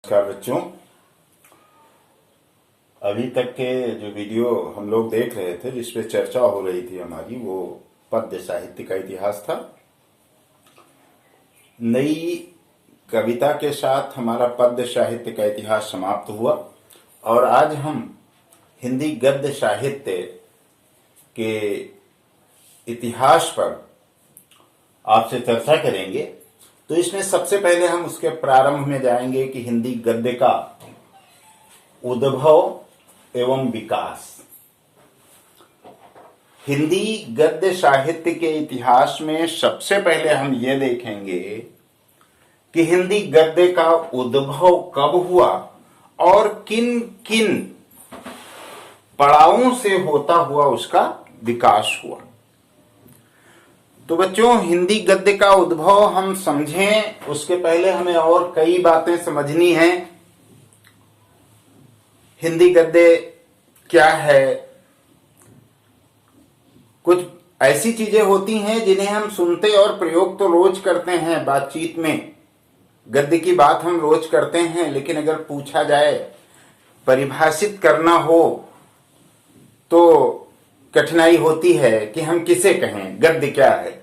नमस्कार बच्चों। अभी तक के जो वीडियो हम लोग देख रहे थे जिसपे चर्चा हो रही थी हमारी, वो पद्य साहित्य का इतिहास था। नई कविता के साथ हमारा पद्य साहित्य का इतिहास समाप्त हुआ और आज हम हिंदी गद्य साहित्य के इतिहास पर आपसे चर्चा करेंगे। तो इसमें सबसे पहले हम उसके प्रारंभ में जाएंगे कि हिंदी गद्य का उद्भव एवं विकास। हिंदी गद्य साहित्य के इतिहास में सबसे पहले हम ये देखेंगे कि हिंदी गद्य का उद्भव कब हुआ और किन किन पड़ावों से होता हुआ उसका विकास हुआ। तो बच्चों, हिंदी गद्य का उद्भव हम समझें उसके पहले हमें और कई बातें समझनी हैं। हिंदी गद्य क्या है? कुछ ऐसी चीजें होती हैं जिन्हें हम सुनते और प्रयोग तो रोज करते हैं, बातचीत में गद्य की बात हम रोज करते हैं, लेकिन अगर पूछा जाए, परिभाषित करना हो तो कठिनाई होती है कि हम किसे कहें, गद्य क्या है।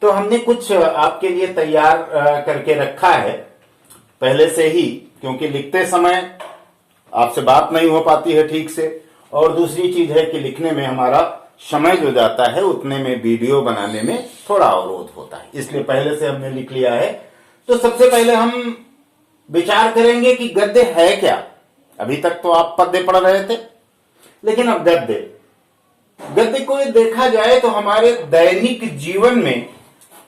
तो हमने कुछ आपके लिए तैयार करके रखा है पहले से ही, क्योंकि लिखते समय आपसे बात नहीं हो पाती है ठीक से, और दूसरी चीज है कि लिखने में हमारा समय जो जाता है उतने में वीडियो बनाने में थोड़ा अवरोध होता है, इसलिए पहले से हमने लिख लिया है। तो सबसे पहले हम विचार करेंगे कि गद्य है क्या। अभी तक तो आप पद्य पढ़ रहे थे, लेकिन अब गद्य को देखा जाए तो हमारे दैनिक जीवन में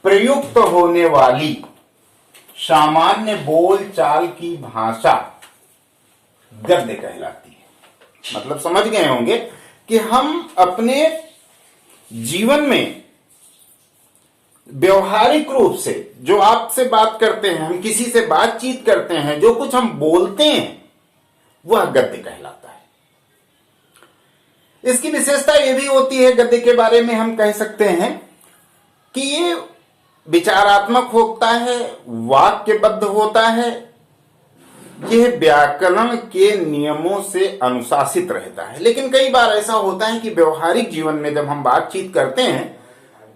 प्रयुक्त होने वाली सामान्य बोल चाल की भाषा गद्य कहलाती है। मतलब समझ गए होंगे कि हम अपने जीवन में व्यवहारिक रूप से जो आपसे बात करते हैं, हम किसी से बातचीत करते हैं, जो कुछ हम बोलते हैं, वह गद्य कहलाता है। इसकी विशेषता यह भी होती है गद्य के बारे में, हम कह सकते हैं कि ये विचारात्मक होता है, वाक्यबद्ध होता है, यह व्याकरण के नियमों से अनुशासित रहता है। लेकिन कई बार ऐसा होता है कि व्यवहारिक जीवन में जब हम बातचीत करते हैं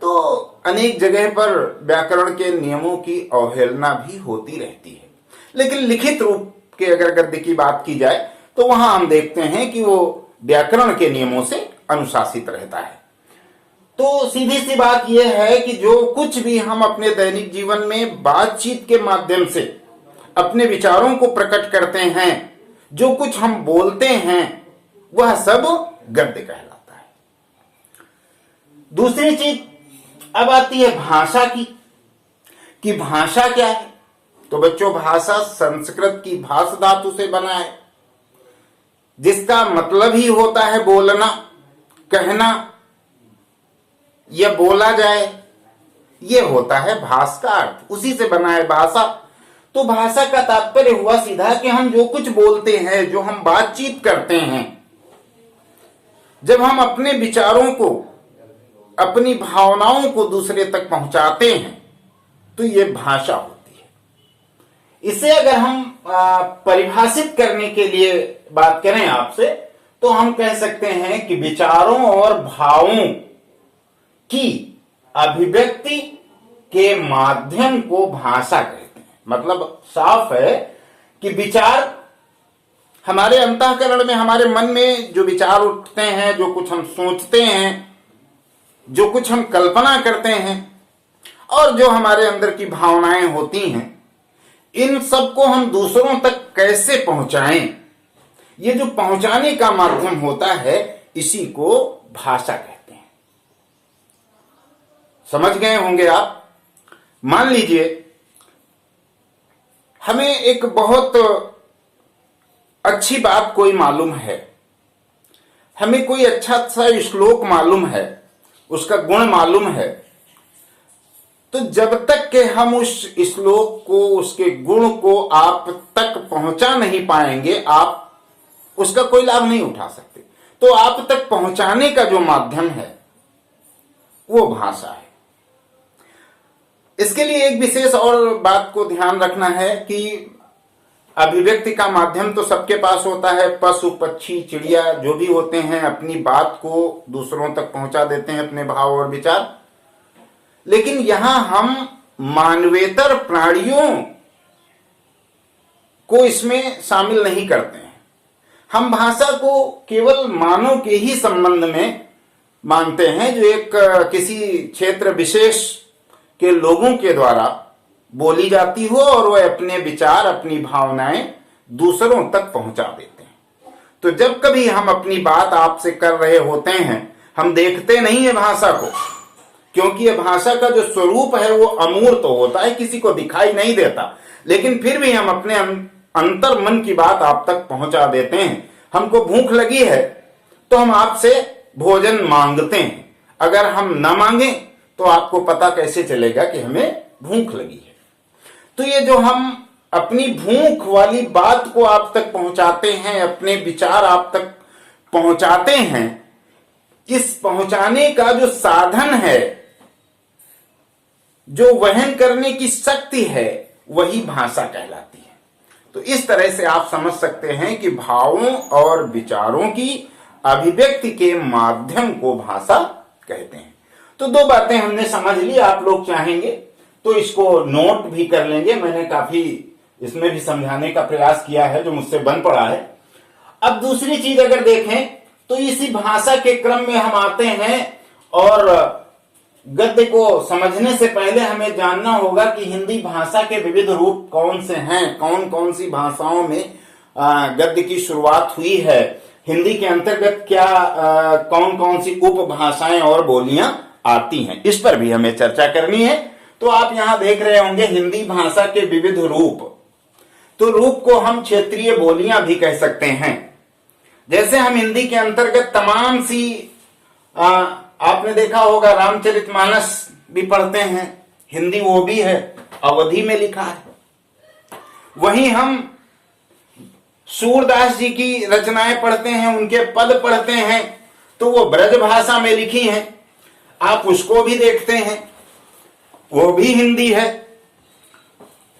तो अनेक जगह पर व्याकरण के नियमों की अवहेलना भी होती रहती है। लेकिन लिखित रूप के अगर गद्य की बात की जाए तो वहां हम देखते हैं कि वो व्याकरण के नियमों से अनुशासित रहता है। तो सीधी सी बात यह है कि जो कुछ भी हम अपने दैनिक जीवन में बातचीत के माध्यम से अपने विचारों को प्रकट करते हैं, जो कुछ हम बोलते हैं, वह सब गद्य कहलाता है। दूसरी चीज अब आती है भाषा की, कि भाषा क्या है। तो बच्चों, भाषा संस्कृत की भाष धातु से बना है, जिसका मतलब ही होता है बोलना, कहना या बोला जाए। यह होता है भाष का अर्थ, उसी से बना है भाषा। तो भाषा का तात्पर्य हुआ सीधा कि हम जो कुछ बोलते हैं, जो हम बातचीत करते हैं, जब हम अपने विचारों को, अपनी भावनाओं को दूसरे तक पहुंचाते हैं, तो यह भाषा होती है। इसे अगर हम परिभाषित करने के लिए बात करें आपसे, तो हम कह सकते हैं कि विचारों और भावों की अभिव्यक्ति के माध्यम को भाषा कहते हैं। मतलब साफ है कि विचार हमारे अंतःकरण में, हमारे मन में जो विचार उठते हैं, जो कुछ हम सोचते हैं, जो कुछ हम कल्पना करते हैं, और जो हमारे अंदर की भावनाएं होती हैं, इन सब को हम दूसरों तक कैसे पहुंचाएं, ये जो पहुंचाने का माध्यम होता है, इसी को भाषा कहते हैं। समझ गए होंगे आप। मान लीजिए हमें एक बहुत अच्छी बात कोई मालूम है, हमें कोई अच्छा सा श्लोक मालूम है, उसका गुण मालूम है, तो जब तक कि हम उस श्लोक को, उसके गुण को आप तक पहुंचा नहीं पाएंगे, आप उसका कोई लाभ नहीं उठा सकते। तो आप तक पहुंचाने का जो माध्यम है वो भाषा है। इसके लिए एक विशेष और बात को ध्यान रखना है कि अभिव्यक्ति का माध्यम तो सबके पास होता है। पशु पक्षी चिड़िया जो भी होते हैं अपनी बात को दूसरों तक पहुंचा देते हैं, अपने भाव और विचार। लेकिन यहां हम मानवेतर प्राणियों को इसमें शामिल नहीं करते हैं। हम भाषा को केवल मानव के ही संबंध में मानते हैं, जो एक किसी क्षेत्र विशेष के लोगों के द्वारा बोली जाती हो और वह अपने विचार अपनी भावनाएं दूसरों तक पहुंचा देते हैं। तो जब कभी हम अपनी बात आपसे कर रहे होते हैं, हम देखते नहीं है भाषा को, क्योंकि यह भाषा का जो स्वरूप है वो अमूर्त होता है, किसी को दिखाई नहीं देता। लेकिन फिर भी हम अपने अंतर मन की बात आप तक पहुंचा देते हैं। हमको भूख लगी है तो हम आपसे भोजन मांगते हैं। अगर हम न मांगे तो आपको पता कैसे चलेगा कि हमें भूख लगी है। तो ये जो हम अपनी भूख वाली बात को आप तक पहुंचाते हैं, अपने विचार आप तक पहुंचाते हैं, इस पहुंचाने का जो साधन है, जो वहन करने की शक्ति है, वही भाषा कहलाती है। तो इस तरह से आप समझ सकते हैं कि भावों और विचारों की अभिव्यक्ति के माध्यम को भाषा कहते हैं। तो दो बातें हमने समझ ली। आप लोग चाहेंगे तो इसको नोट भी कर लेंगे। मैंने काफी इसमें भी समझाने का प्रयास किया है जो मुझसे बन पड़ा है। अब दूसरी चीज अगर देखें तो इसी भाषा के क्रम में हम आते हैं और गद्य को समझने से पहले हमें जानना होगा कि हिंदी भाषा के विविध रूप कौन से हैं, कौन कौन सी भाषाओं में गद्य की शुरुआत हुई है, हिंदी के अंतर्गत क्या कौन कौन सी उपभाषाएं और बोलियां आती हैं, इस पर भी हमें चर्चा करनी है। तो आप यहां देख रहे होंगे हिंदी भाषा के विविध रूप। तो रूप को हम क्षेत्रीय बोलियां भी कह सकते हैं। जैसे हम हिंदी के अंतर्गत तमाम सी आपने देखा होगा रामचरितमानस भी पढ़ते हैं, हिंदी वो भी है, अवधी में लिखा है। वहीं हम सूरदास जी की रचनाएं पढ़ते हैं, उनके पद पढ़ते हैं, तो वो ब्रज भाषा में लिखी हैं। आप उसको भी देखते हैं, वो भी हिंदी है।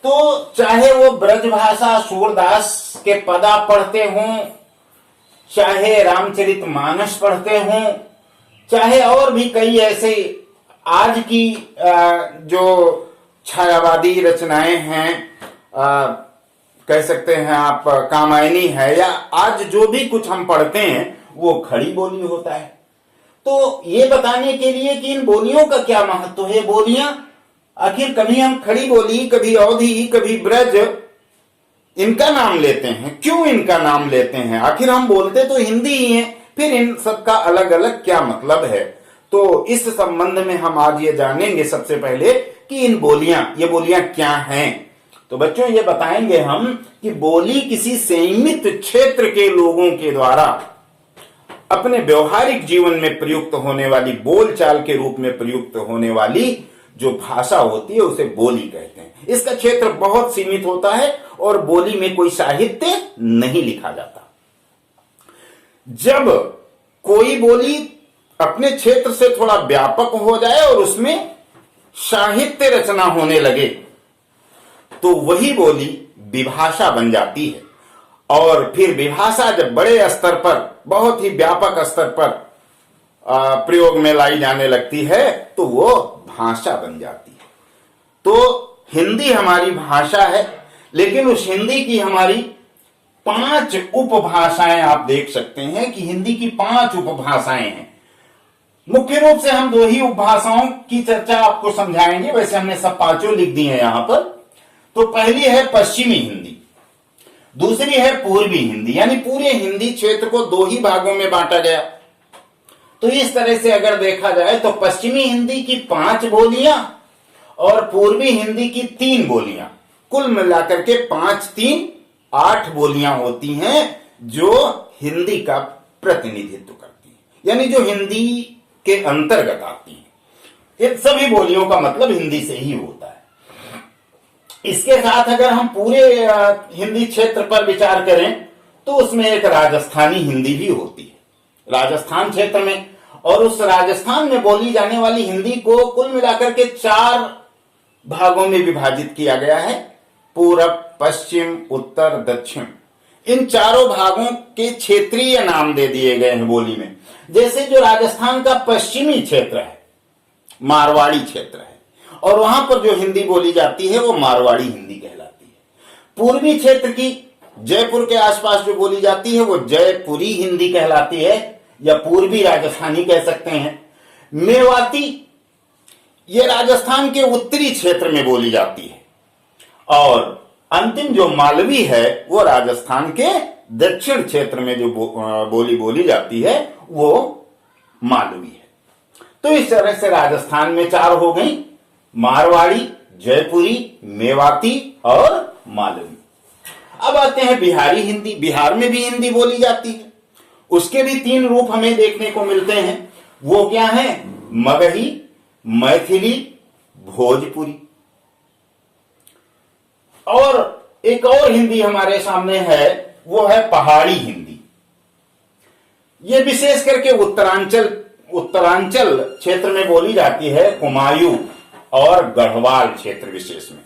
तो चाहे वो ब्रज भाषा सूरदास के पद आप पढ़ते हों, चाहे रामचरितमानस पढ़ते हों, चाहे और भी कई ऐसे आज की जो छायावादी रचनाएं हैं, कह सकते हैं आप कामायनी है, या आज जो भी कुछ हम पढ़ते हैं वो खड़ी बोली होता है। तो ये बताने के लिए कि इन बोलियों का क्या महत्व है, बोलियां आखिर कभी हम खड़ी बोली, कभी अवधी, कभी ब्रज, इनका नाम लेते हैं। क्यों इनका नाम लेते हैं? आखिर हम बोलते तो हिंदी ही हैं, फिर इन सबका अलग अलग क्या मतलब है? तो इस संबंध में हम आज ये जानेंगे सबसे पहले कि इन बोलियां, ये बोलियां क्या हैं। तो बच्चों ये बताएंगे हम कि बोली किसी सीमित क्षेत्र के लोगों के द्वारा अपने व्यवहारिक जीवन में प्रयुक्त होने वाली, बोलचाल के रूप में प्रयुक्त होने वाली जो भाषा होती है उसे बोली कहते हैं। इसका क्षेत्र बहुत सीमित होता है और बोली में कोई साहित्य नहीं लिखा जाता। जब कोई बोली अपने क्षेत्र से थोड़ा व्यापक हो जाए और उसमें साहित्य रचना होने लगे तो वही बोली विभाषा बन जाती है। और फिर विभाषा जब बड़े स्तर पर, बहुत ही व्यापक स्तर पर प्रयोग में लाई जाने लगती है तो वो भाषा बन जाती है। तो हिंदी हमारी भाषा है, लेकिन उस हिंदी की हमारी 5 उपभाषाएं आप देख सकते हैं कि हिंदी की 5 उपभाषाएं हैं। मुख्य रूप से हम 2 ही उपभाषाओं की चर्चा आपको समझाएंगे, वैसे हमने सब 5 लिख दी हैं यहां पर। तो पहली है पश्चिमी हिंदी, दूसरी है पूर्वी हिंदी, यानी पूरे हिंदी क्षेत्र को 2 ही भागों में बांटा गया। तो इस तरह से अगर देखा जाए तो पश्चिमी हिंदी की 5 बोलियां और पूर्वी हिंदी की 3 बोलियां, कुल मिलाकर के 5, 3, 8 बोलियां होती हैं जो हिंदी का प्रतिनिधित्व करती हैं, यानी जो हिंदी के अंतर्गत आती हैं। इन सभी बोलियों का मतलब हिंदी से ही होता है। इसके साथ अगर हम पूरे हिंदी क्षेत्र पर विचार करें तो उसमें एक राजस्थानी हिंदी भी होती है, राजस्थान क्षेत्र में। और उस राजस्थान में बोली जाने वाली हिंदी को कुल मिलाकर के 4 भागों में विभाजित किया गया है। पूरब, पश्चिम, उत्तर, दक्षिण, इन चारों भागों के क्षेत्रीय नाम दे दिए गए हैं बोली में। जैसे जो राजस्थान का पश्चिमी क्षेत्र है, मारवाड़ी क्षेत्र है, और वहां पर जो हिंदी बोली जाती है वो मारवाड़ी हिंदी कहलाती है। पूर्वी क्षेत्र की जयपुर के आसपास जो बोली जाती है वो जयपुरी हिंदी कहलाती है, या पूर्वी राजस्थानी कह सकते हैं। मेवाती ये राजस्थान के उत्तरी क्षेत्र में बोली जाती है, और अंतिम जो मालवी है वो राजस्थान के दक्षिण क्षेत्र में जो बोली बोली जाती है वो मालवी है। तो इस तरह से राजस्थान में 4 हो गई, मारवाड़ी, जयपुरी, मेवाती और मालवी। अब आते हैं बिहारी हिंदी। बिहार में भी हिंदी बोली जाती है, उसके भी 3 रूप हमें देखने को मिलते हैं। वो क्या है? मगही, मैथिली, भोजपुरी। और एक और हिंदी हमारे सामने है, वो है पहाड़ी हिंदी। ये विशेष करके उत्तरांचल क्षेत्र में बोली जाती है, कुमायूं और गढ़वाल क्षेत्र विशेष में।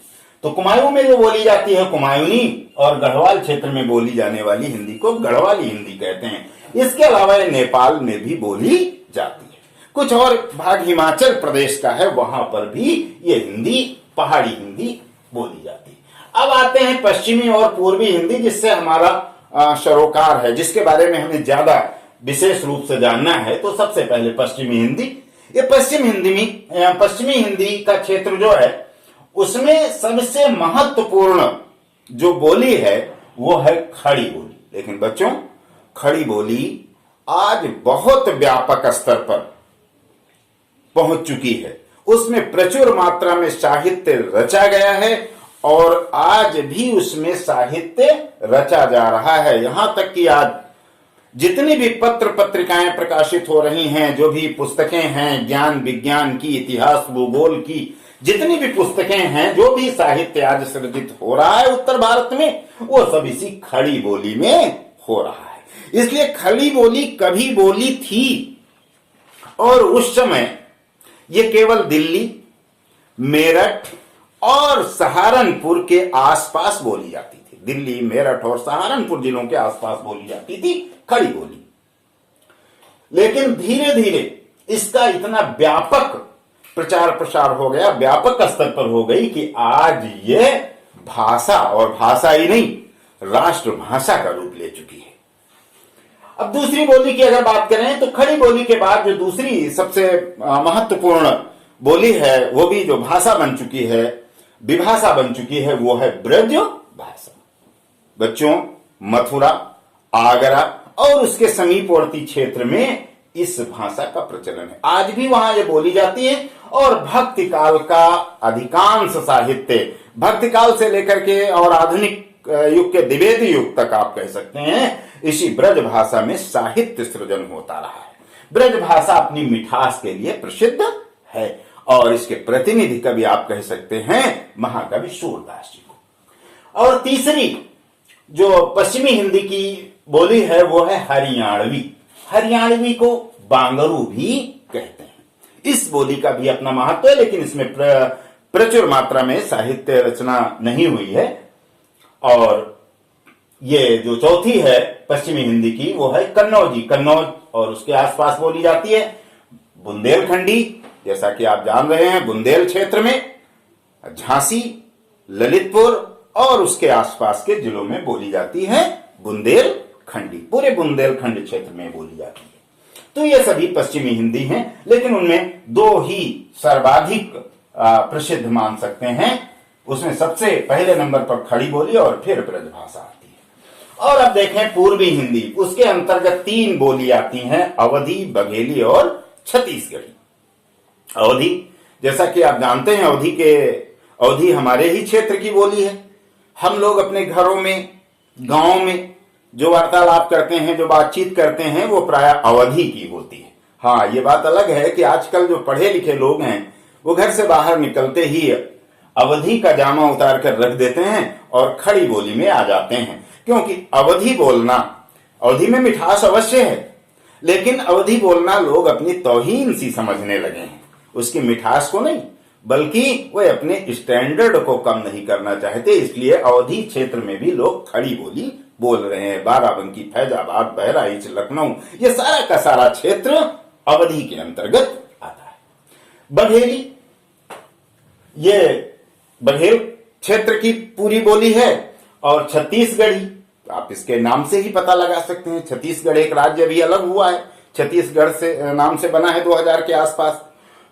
तो कुमायूं में जो बोली जाती है कुमायूनी, और गढ़वाल क्षेत्र में बोली जाने वाली हिंदी को गढ़वाली हिंदी कहते हैं। इसके अलावा नेपाल में भी बोली जाती है। कुछ और भाग हिमाचल प्रदेश का है, वहां पर भी ये हिंदी, पहाड़ी हिंदी बोली जाती है। अब आते हैं पश्चिमी और पूर्वी हिंदी, जिससे हमारा सरोकार है, जिसके बारे में हमें ज्यादा विशेष रूप से जानना है। तो सबसे पहले पश्चिमी हिंदी। ये पश्चिमी हिंदी का क्षेत्र जो है, उसमें सबसे महत्वपूर्ण जो बोली है वो है खड़ी बोली। लेकिन बच्चों, खड़ी बोली आज बहुत व्यापक स्तर पर पहुंच चुकी है। उसमें प्रचुर मात्रा में साहित्य रचा गया है, और आज भी उसमें साहित्य रचा जा रहा है। यहां तक कि आज जितनी भी पत्र पत्रिकाएं प्रकाशित हो रही हैं, जो भी पुस्तकें हैं, ज्ञान विज्ञान की, इतिहास भूगोल की जितनी भी पुस्तकें हैं, जो भी साहित्य आज सृजित हो रहा है उत्तर भारत में, वो सब इसी खड़ी बोली में हो रहा है। इसलिए खड़ी बोली कभी बोली थी, और उस समय ये केवल दिल्ली, मेरठ और सहारनपुर के आसपास बोली जाती थी। दिल्ली, मेरठ और सहारनपुर जिलों के आसपास बोली जाती थी खड़ी बोली। लेकिन धीरे धीरे इसका इतना व्यापक प्रचार प्रसार हो गया, व्यापक स्तर पर हो गई, कि आज ये भाषा, और भाषा ही नहीं, राष्ट्रभाषा का रूप ले चुकी है। अब दूसरी बोली की अगर बात करें, तो खड़ी बोली के बाद जो दूसरी सबसे महत्वपूर्ण बोली है, वो भी जो भाषा बन चुकी है, विभाषा बन चुकी है, वो है ब्रज भाषा। बच्चों, मथुरा, आगरा और उसके समीपवर्ती क्षेत्र में इस भाषा का प्रचलन है। आज भी वहां ये बोली जाती है, और भक्ति काल का अधिकांश साहित्य, भक्ति काल से लेकर के और आधुनिक युग के द्विवेदी युग तक आप कह सकते हैं, इसी ब्रज भाषा में साहित्य सृजन होता रहा है। ब्रज भाषा अपनी मिठास के लिए प्रसिद्ध है, और इसके प्रतिनिधि कवि आप कह सकते हैं महाकवि सूरदास जी को। और तीसरी जो पश्चिमी हिंदी की बोली है वो है हरियाणवी। हरियाणवी को बांगरू भी कहते हैं। इस बोली का भी अपना महत्व है, लेकिन इसमें प्रचुर मात्रा में साहित्य रचना नहीं हुई है। और ये जो चौथी है पश्चिमी हिंदी की, वो है कन्नौजी। कन्नौज और उसके आसपास बोली जाती है। बुंदेलखंडी, जैसा कि आप जान रहे हैं, बुंदेल क्षेत्र में झांसी, ललितपुर और उसके आसपास के जिलों में बोली जाती है बुंदेलखंडी। पूरे बुंदेलखंड क्षेत्र में बोली जाती है। तो ये सभी पश्चिमी हिंदी हैं, लेकिन उनमें 2 ही सर्वाधिक प्रसिद्ध मान सकते हैं। उसमें सबसे पहले नंबर पर खड़ी बोली और फिर ब्रजभाषा आती है। और अब देखें पूर्वी हिंदी, उसके अंतर्गत 3 बोली आती हैं, अवधी, बघेली और छत्तीसगढ़ी। अवधी, जैसा कि आप जानते हैं, अवधी हमारे ही क्षेत्र की बोली है। हम लोग अपने घरों में, गांव में जो वार्तालाप करते हैं, जो बातचीत करते हैं, वो प्राय अवधी की होती है। हाँ, ये बात अलग है कि आजकल जो पढ़े लिखे लोग हैं वो घर से बाहर निकलते ही अवधी का जामा उतार कर रख देते हैं और खड़ी बोली में आ जाते हैं। क्योंकि अवधी बोलना, अवधी में मिठास अवश्य है, लेकिन अवधी बोलना लोग अपनी तौहीन सी समझने लगे हैं, उसकी मिठास को नहीं। बल्कि वे अपने स्टैंडर्ड को कम नहीं करना चाहते। इसलिए अवधी क्षेत्र में भी लोग खड़ी बोली बोल रहे हैं। बाराबंकी, फैजाबाद, बहराइच, लखनऊ, ये सारा का सारा क्षेत्र अवधी के अंतर्गत आता है। बघेली, ये बघेल क्षेत्र की पूरी बोली है। और छत्तीसगढ़ी, आप इसके नाम से ही पता लगा सकते हैं। छत्तीसगढ़ एक राज्य भी अलग हुआ है, छत्तीसगढ़ से नाम से बना है 2000 के आसपास।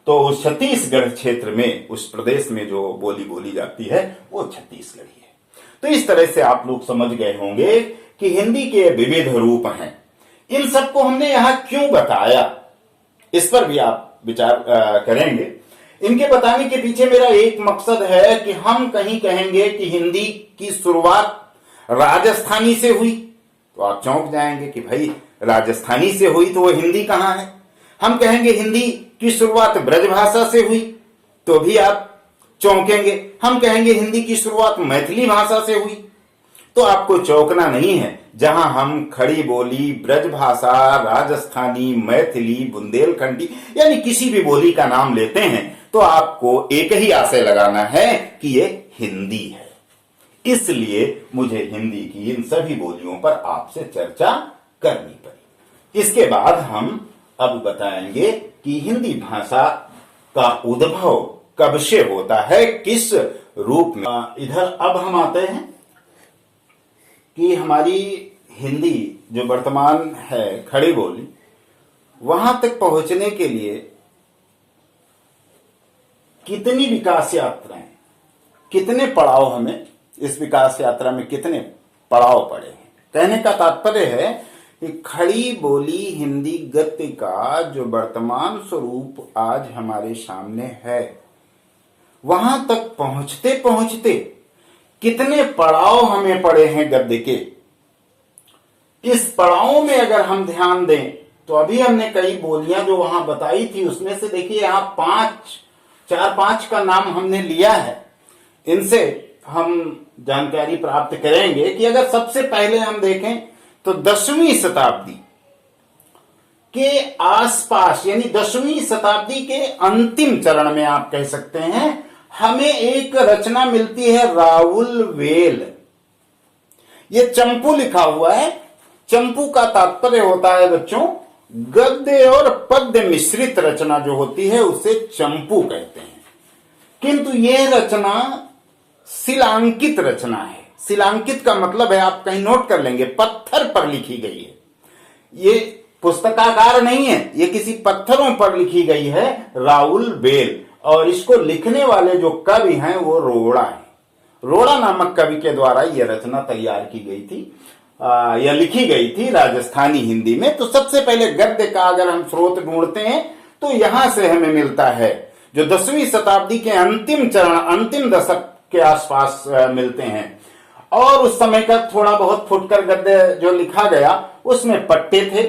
तो उस छत्तीसगढ़ क्षेत्र में, उस प्रदेश में जो बोली बोली जाती है वो छत्तीसगढ़ी है। तो इस तरह से आप लोग समझ गए होंगे कि हिंदी के विविध रूप हैं। इन सबको हमने यहां क्यों बताया, इस पर भी आप विचार करेंगे। इनके बताने के पीछे मेरा एक मकसद है कि हम कहीं कहेंगे कि हिंदी की शुरुआत राजस्थानी से हुई तो आप चौंक जाएंगे कि भाई राजस्थानी से हुई तो वो हिंदी कहां है। हम कहेंगे हिंदी की शुरुआत ब्रजभाषा से हुई तो भी आप चौंकेंगे। हम कहेंगे हिंदी की शुरुआत मैथिली भाषा से हुई तो आपको चौंकना नहीं है। जहां हम खड़ी बोली, ब्रजभाषा, राजस्थानी, मैथिली, बुंदेलखंडी यानी किसी भी बोली का नाम लेते हैं तो आपको एक ही आशय लगाना है कि ये हिंदी है। इसलिए मुझे हिंदी की इन सभी बोलियों पर आपसे चर्चा करनी पड़ी। इसके बाद हम अब बताएंगे कि हिंदी भाषा का उद्भव कब से होता है, किस रूप में। इधर अब हम आते हैं कि हमारी हिंदी जो वर्तमान है खड़ी बोली, वहां तक पहुंचने के लिए कितनी विकास यात्राएं, कितने पड़ाव, हमें इस विकास यात्रा में कितने पड़ाव पड़े हैं। कहने का तात्पर्य है कि खड़ी बोली हिंदी गद्य का जो वर्तमान स्वरूप आज हमारे सामने है, वहां तक पहुंचते पहुंचते कितने पड़ाव हमें पड़े हैं गद्य के। इस पड़ावों में अगर हम ध्यान दें तो अभी हमने कई बोलियां जो वहां बताई थी उसमें से देखिए यहां 4-5 का नाम हमने लिया है। इनसे हम जानकारी प्राप्त करेंगे कि अगर सबसे पहले हम देखें तो 10वीं शताब्दी के आसपास यानी 10वीं शताब्दी के अंतिम चरण में आप कह सकते हैं हमें एक रचना मिलती है राउल वेल। ये चंपू लिखा हुआ है। चंपू का तात्पर्य होता है बच्चों गद्य और पद्य मिश्रित रचना जो होती है उसे चंपू कहते हैं। किंतु यह रचना शिलांकित रचना है। शिलांकित का मतलब है, आप कहीं नोट कर लेंगे, पत्थर पर लिखी गई है। ये पुस्तकाकार नहीं है, ये किसी पत्थरों पर लिखी गई है, राउल वेल। और इसको लिखने वाले जो कवि हैं वो रोड़ा है। रोड़ा नामक कवि के द्वारा यह रचना तैयार की गई थी, या लिखी गई थी राजस्थानी हिंदी में। तो सबसे पहले गद्य का अगर हम स्रोत ढूंढते हैं तो यहां से हमें मिलता है, जो 10वीं शताब्दी के अंतिम चरण, अंतिम दशक के आसपास मिलते हैं। और उस समय का थोड़ा बहुत फुटकर गद्य जो लिखा गया उसमें पट्टे थे,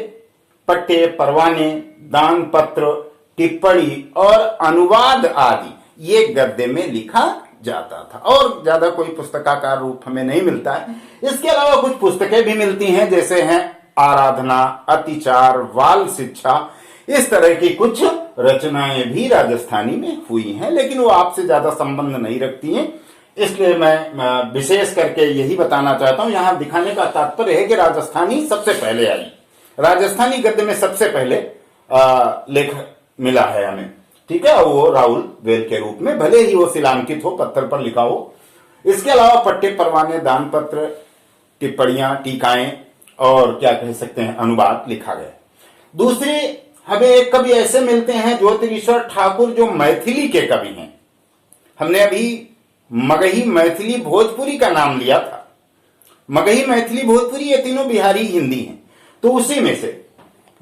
पट्टे, परवाने, दान पत्र, टिप्पणी और अनुवाद आदि ये गद्य में लिखा जाता था। और ज्यादा कोई पुस्तकाकार रूप हमें नहीं मिलता है। इसके अलावा कुछ पुस्तकें भी मिलती हैं, जैसे हैं आराधना, अतिचार, बाल शिक्षा, इस तरह की कुछ रचनाएं भी राजस्थानी में हुई हैं, लेकिन वो आपसे ज्यादा संबंध नहीं रखती हैं। इसलिए मैं विशेष करके यही बताना चाहता हूं। यहां दिखाने का तात्पर्य है कि राजस्थानी सबसे पहले आई। राजस्थानी गद्य में सबसे पहले लेख मिला है हमें, ठीक है, वो राउल वेल के रूप में, भले ही वो शिलांकित हो, पत्थर पर लिखा हो। इसके अलावा पट्टे, परवाने, दान पत्र, टिप्पणियां, टीकाएं और क्या कह सकते हैं अनुवाद लिखा गया। दूसरे हमें एक कवि ऐसे मिलते हैं ज्योतिरीश्वर ठाकुर, जो मैथिली के कवि हैं। हमने अभी मगही, मैथिली, भोजपुरी का नाम लिया था। मगही, मैथिली, भोजपुरी ये तीनों बिहारी हिंदी हैं। तो उसी में से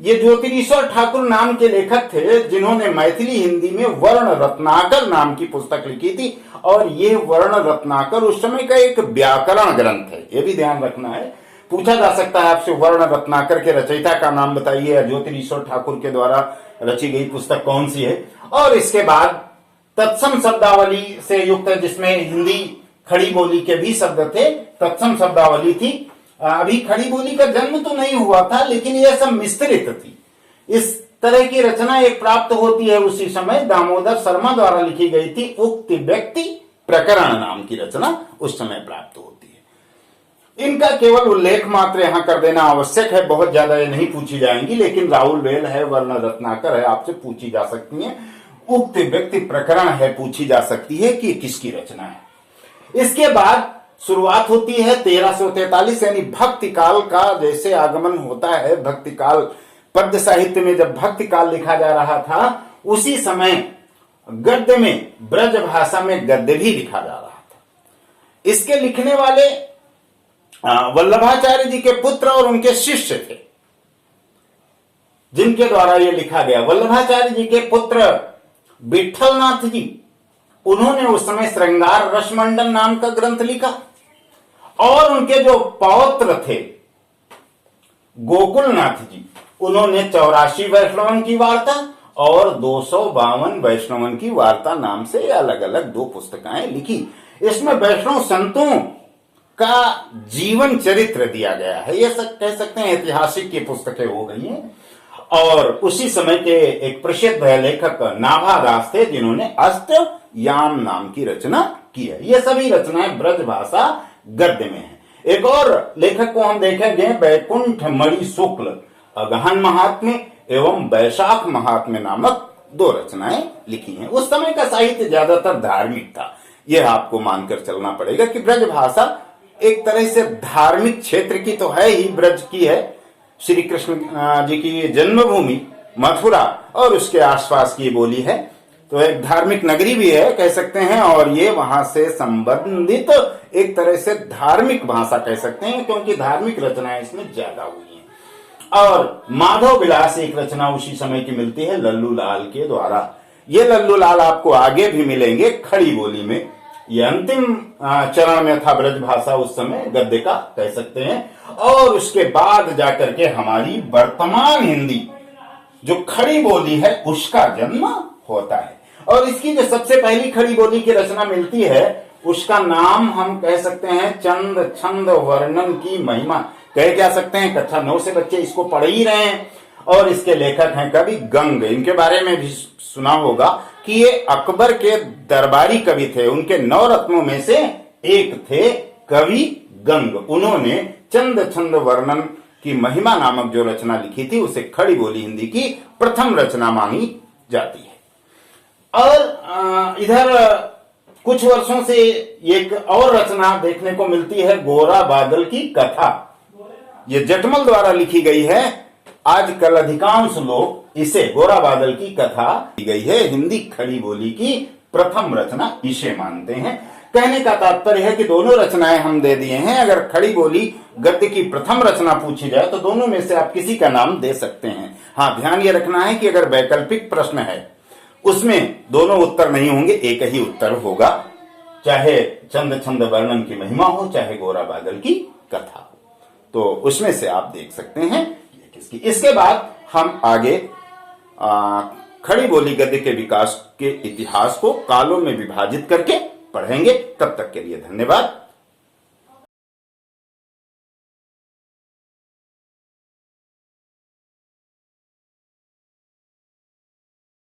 ये ज्योतिरीश्वर ठाकुर नाम के लेखक थे जिन्होंने मैथिली हिंदी में वर्ण रत्नाकर नाम की पुस्तक लिखी थी। और ये वर्ण रत्नाकर उस समय का एक व्याकरण ग्रंथ है, ये भी ध्यान रखना है। पूछा जा सकता है आपसे वर्ण रत्नाकर के रचयिता का नाम बताइए, या ज्योतिरीश्वर ठाकुर के द्वारा रची गई पुस्तक कौन सी है। और इसके बाद तत्सम शब्दावली से युक्त है, जिसमें हिंदी खड़ी बोली के भी शब्द थे, तत्सम शब्दावली थी। अभी खड़ी बोली का जन्म तो नहीं हुआ था, लेकिन यह सब मिश्रित थी। इस तरह की रचना एक प्राप्त होती है उसी समय दामोदर शर्मा द्वारा लिखी गई थी उक्त व्यक्ति प्रकरण नाम की रचना उस समय प्राप्त होती है। इनका केवल उल्लेख मात्र यहां कर देना आवश्यक है, बहुत ज्यादा ये नहीं पूछी जाएंगी, लेकिन राहुल वेल है, वर्ण रत्नाकर है, आपसे पूछी जा सकती है। उक्त व्यक्ति प्रकरण है, पूछी जा सकती है कि किसकी रचना है। इसके बाद शुरुआत होती है 1343 यानी भक्ति काल का जैसे आगमन होता है। भक्ति काल पद्य साहित्य में जब भक्ति काल लिखा जा रहा था उसी समय गद्य में ब्रज भाषा में गद्य भी लिखा जा रहा था। इसके लिखने वाले वल्लभाचार्य जी के पुत्र और उनके शिष्य थे जिनके द्वारा यह लिखा गया। वल्लभाचार्य जी के पुत्र विठलनाथ जी, उन्होंने उस समय श्रृंगार रसमंडल नाम का ग्रंथ लिखा और उनके जो पौत्र थे गोकुलनाथ जी, उन्होंने 84 वैष्णवन की वार्ता और 252 वैष्णवन की वार्ता नाम से अलग अलग 2 पुस्तकें लिखी। इसमें वैष्णव संतों का जीवन चरित्र दिया गया है, ये कह सकते हैं ऐतिहासिक की पुस्तकें हो गई हैं। और उसी समय के एक प्रसिद्ध लेखक नाभादास थे जिन्होंने अष्टयाम नाम की रचना की है। ये सभी रचनाएं ब्रज भाषा गद्य में है। एक और लेखक को हम देखेंगे वैकुंठ मणि शुक्ल अगहन महात्म्य एवं वैशाख महात्म्य नामक 2 रचनाएं लिखी हैं। उस समय का साहित्य ज्यादातर धार्मिक था, यह आपको मानकर चलना पड़ेगा कि ब्रज भाषा एक तरह से धार्मिक क्षेत्र की तो है ही, ब्रज की है, श्री कृष्ण जी की जन्मभूमि मथुरा और उसके आसपास की बोली है, तो एक धार्मिक नगरी भी है कह सकते हैं। और ये वहां से संबंधित एक तरह से धार्मिक भाषा कह सकते हैं क्योंकि धार्मिक रचनाएं इसमें ज्यादा हुई हैं। और माधव विलास एक रचना उसी समय की मिलती है लल्लू लाल के द्वारा। ये लल्लू लाल आपको आगे भी मिलेंगे खड़ी बोली में। ये अंतिम चरण में था ब्रज भाषा उस समय गद्य का कह सकते हैं। और उसके बाद जाकर के हमारी वर्तमान हिंदी जो खड़ी बोली है उसका जन्म होता है। और इसकी जो सबसे पहली खड़ी बोली की रचना मिलती है उसका नाम हम कह सकते हैं चंद छंद वर्णन की महिमा कह क्या सकते हैं। कक्षा 9 से बच्चे इसको पढ़ ही रहे हैं। और इसके लेखक हैं कवि गंग। इनके बारे में भी सुना होगा कि ये अकबर के दरबारी कवि थे, उनके 9 रत्नों में से एक थे कवि गंग। उन्होंने चंद छंद वर्णन की महिमा नामक जो रचना लिखी थी उसे खड़ी बोली हिंदी की प्रथम रचना मानी जाती है। और इधर कुछ वर्षों से एक और रचना देखने को मिलती है गोरा बादल की कथा। ये जटमल द्वारा लिखी गई है। आजकल अधिकांश लोग इसे गोरा बादल की कथा की गई है हिंदी खड़ी बोली की प्रथम रचना इसे मानते हैं। कहने का तात्पर्य है कि दोनों रचनाएं हम दे दिए हैं। अगर खड़ी बोली गद्य की प्रथम रचना पूछी जाए तो दोनों में से आप किसी का नाम दे सकते हैं। हाँ, ध्यान ये रखना है कि अगर वैकल्पिक प्रश्न है उसमें दोनों उत्तर नहीं होंगे, एक ही उत्तर होगा, चाहे चंद छंद वर्णन की महिमा हो चाहे गोरा बादल की कथा हो, तो उसमें से आप देख सकते हैं ये किसकी। इसके बाद हम आगे खड़ी बोली गद्य के विकास के इतिहास को कालों में विभाजित करके पढ़ेंगे। तब तक के लिए धन्यवाद।